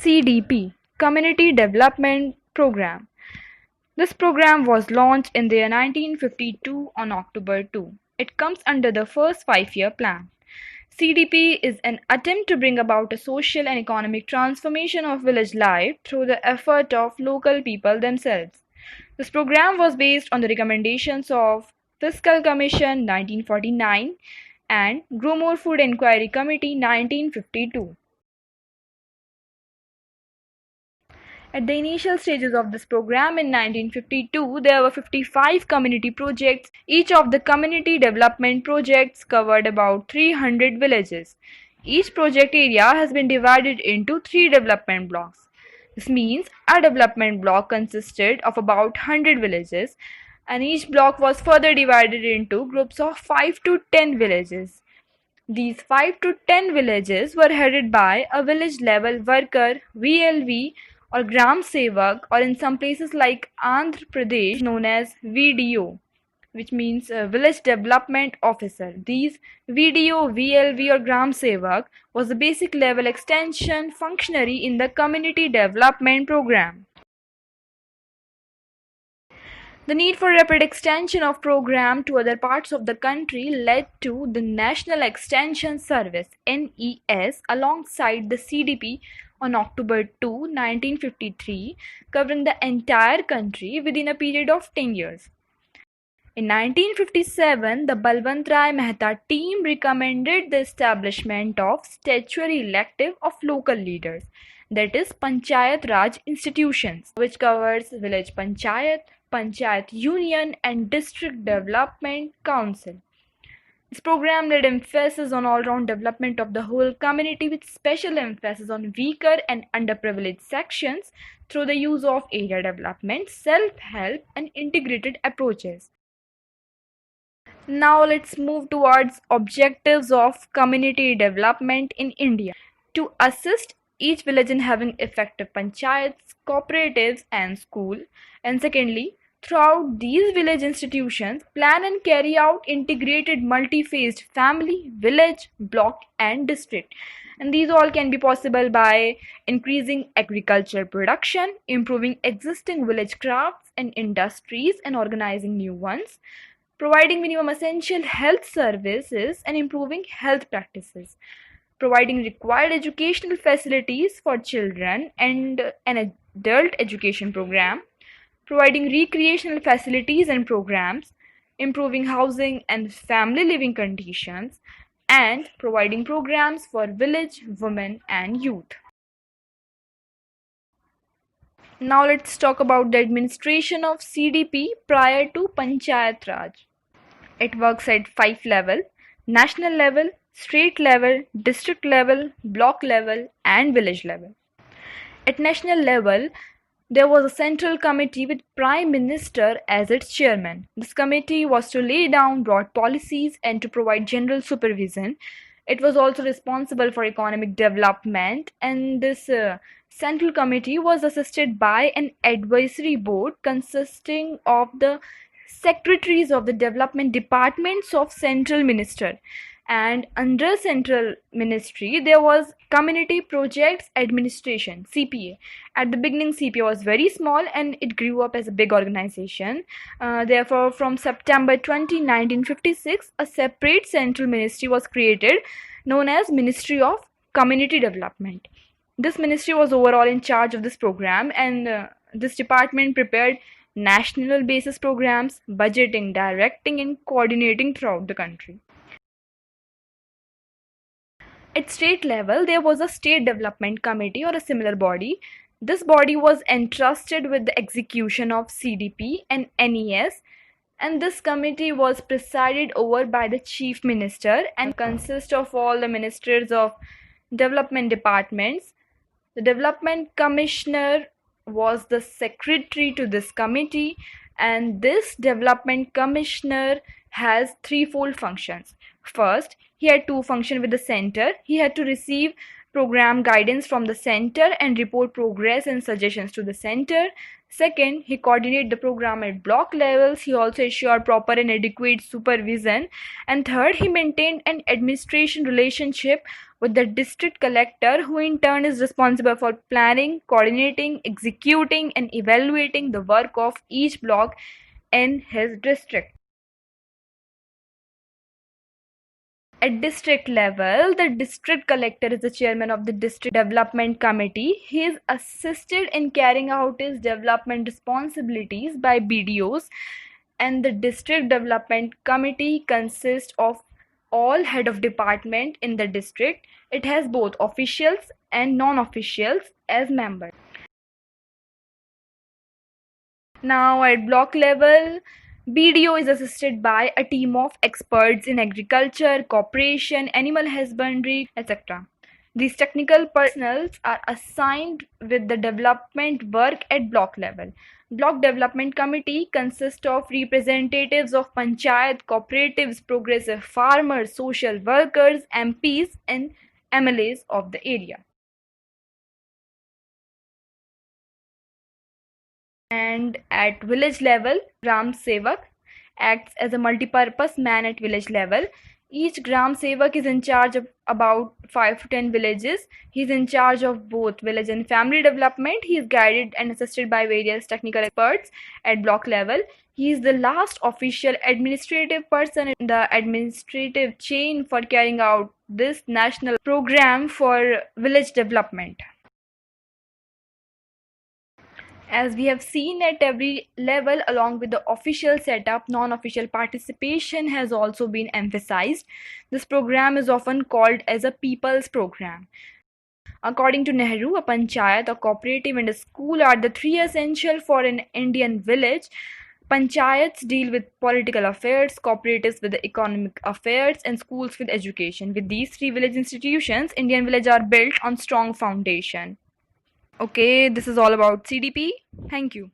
CDP, Community Development Program. This program was launched in the year 1952 on October 2. It comes under the first five-year plan. CDP is an attempt to bring about a social and economic transformation of village life through the effort of local people themselves. This program was based on the recommendations of Fiscal Commission 1949 and Grumore Food Inquiry Committee 1952. At the initial stages of this program in 1952, there were 55 community projects. Each of the community development projects covered about 300 villages. Each project area has been divided into 3 development blocks. This means a development block consisted of about 100 villages, and each block was further divided into groups of 5 to 10 villages. These 5 to 10 villages were headed by a village level worker, VLV, or Gram Sevak, or in some places like Andhra Pradesh known as VDO, which means Village Development Officer. These VDO, VLV, or Gram Sevak was the basic level extension functionary in the community development program. The need for rapid extension of program to other parts of the country led to the National Extension Service (NES) alongside the CDP on October 2, 1953, covering the entire country within a period of 10 years. In 1957, the Balwant Rai Mehta team recommended the establishment of statutory elective of local leaders, that is Panchayat Raj institutions, which covers village panchayat, Panchayat Union, and District Development Council. This program laid emphasis on all-round development of the whole community with special emphasis on weaker and underprivileged sections through the use of area development, self-help, and integrated approaches. Now let's move towards objectives of community development in India. To assist each village in having effective panchayats, cooperatives, and school, and secondly, throughout these village institutions, plan and carry out integrated multi-phased family, village, block, and district. And these all can be possible by increasing agricultural production, improving existing village crafts and industries, and organizing new ones, providing minimum essential health services and improving health practices, providing required educational facilities for children and an adult education program, providing recreational facilities and programs, improving housing and family living conditions, and providing programs for village women and youth. Now let's talk about the administration of CDP prior to Panchayat Raj. It works at 5 levels: national level, state level, district level, block level, and village level. At national level, there was a central committee with Prime Minister as its chairman. This committee was to lay down broad policies and to provide general supervision. It was also responsible for economic development, and this central committee was assisted by an advisory board consisting of the secretaries of the development departments of central minister. And under central ministry there was community projects administration, CPA. At the beginning CPA was very small and it grew up as a big organization. Therefore from September 20, 1956, a separate central ministry was created known as Ministry of Community Development. This ministry was overall in charge of this program, and this department prepared national basis programs, budgeting, directing, and coordinating throughout the country. At state level, there was a State Development Committee or a similar body. This body was entrusted with the execution of CDP and NES, and this committee was presided over by the Chief Minister and consists of all the ministers of development departments. The Development Commissioner was the secretary to this committee, and this Development Commissioner has threefold functions. First, he had to function with the center. He had to receive program guidance from the center and report progress and suggestions to the center. Second, he coordinate the program at block levels. He also ensure proper and adequate supervision. And third, he maintained an administration relationship with the district collector, who in turn is responsible for planning, coordinating, executing, and evaluating the work of each block in his district. At district level, the district collector is the chairman of the district development committee. He is assisted in carrying out his development responsibilities by BDOs, and the district development committee consists of all head of department in the district. It has both officials and non-officials as members. Now at block level, BDO is assisted by a team of experts in agriculture, cooperation, animal husbandry, etc. These technical personnel are assigned with the development work at block level. Block Development Committee consists of representatives of panchayat, cooperatives, progressive farmers, social workers, MPs, and MLAs of the area. And at village level, Gram Sevak acts as a multi-purpose man at village level. Each Gram Sevak is in charge of about 5 to 10 villages. He is in charge of both village and family development. He is guided and assisted by various technical experts at block level. He is the last official administrative person in the administrative chain for carrying out this national program for village development. As we have seen at every level, along with the official setup, non-official participation has also been emphasized. This program is often called as a people's program. According to Nehru, a panchayat, a cooperative, and a school are the three essential for an Indian village. Panchayats deal with political affairs, cooperatives with the economic affairs, and schools with education. With these three village institutions, Indian villages are built on strong foundation. Okay, this is all about CDP. Thank you.